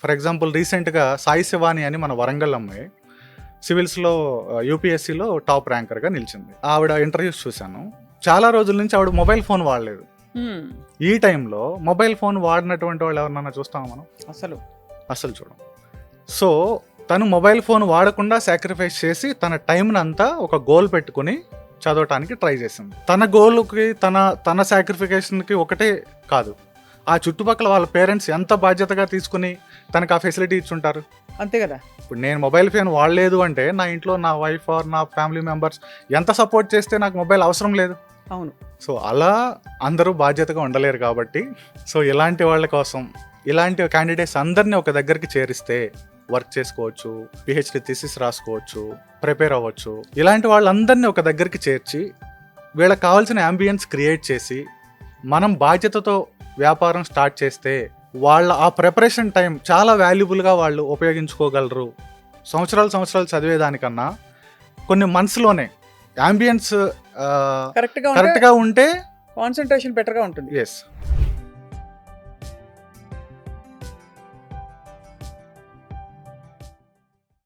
For example రీసెంట్గా సాయి శివాని అని మన వరంగల్ అమ్మాయి సివిల్స్లో యూపీఎస్సీలో టాప్ ర్యాంకర్గా నిలిచింది. ఆవిడ ఇంటర్వ్యూస్ చూశాను. చాలా రోజుల నుంచి ఆవిడ మొబైల్ ఫోన్ వాడలేదు. ఈ టైంలో మొబైల్ ఫోన్ వాడినటువంటి వాళ్ళు ఎవరినన్నా చూస్తామా మనం? అసలు చూడం. సో తను మొబైల్ ఫోన్ వాడకుండా సాక్రిఫైస్ చేసి తన టైంని అంతా ఒక గోల్ పెట్టుకుని చదవటానికి ట్రై చేసింది. తన గోల్కి తన సాక్రిఫికేషన్కి ఒకటే కాదు, ఆ చుట్టుపక్కల వాళ్ళ పేరెంట్స్ ఎంత బాధ్యతగా తీసుకుని తనకు ఆ ఫెసిలిటీ ఇచ్చుంటారు. అంతే కదా. ఇప్పుడు నేను మొబైల్ ఫోన్ వాడలేదు అంటే నా ఇంట్లో నా వైఫ్ ఆర్ నా ఫ్యామిలీ మెంబర్స్ ఎంత సపోర్ట్ చేస్తే నాకు మొబైల్ అవసరం లేదు. అవును. సో అలా అందరూ బాధ్యతగా ఉండలేరు కాబట్టి సో ఇలాంటి వాళ్ళ కోసం ఇలాంటి క్యాండిడేట్స్ అందరినీ ఒక దగ్గరికి చేరిస్తే వర్క్ చేసుకోవచ్చు, పిహెచ్డి థీసిస్ రాసుకోవచ్చు, ప్రిపేర్ అవ్వచ్చు. ఇలాంటి వాళ్ళందరినీ ఒక దగ్గరికి చేర్చి వీళ్ళకి కావాల్సిన అంబియన్స్ క్రియేట్ చేసి మనం బాధ్యతతో వ్యాపారం స్టార్ట్ చేస్తే వాళ్ళ ఆ ప్రిపరేషన్ టైం చాలా వాల్యుబుల్గా వాళ్ళు ఉపయోగించుకోగలరు. సంవత్సరాలు చదివేదానికన్నా కొన్ని మంత్స్లోనే అంబియన్స్ కరెక్ట్గా ఉంటే కాన్సన్ట్రేషన్ బెటర్గా ఉంటుంది. ఎస్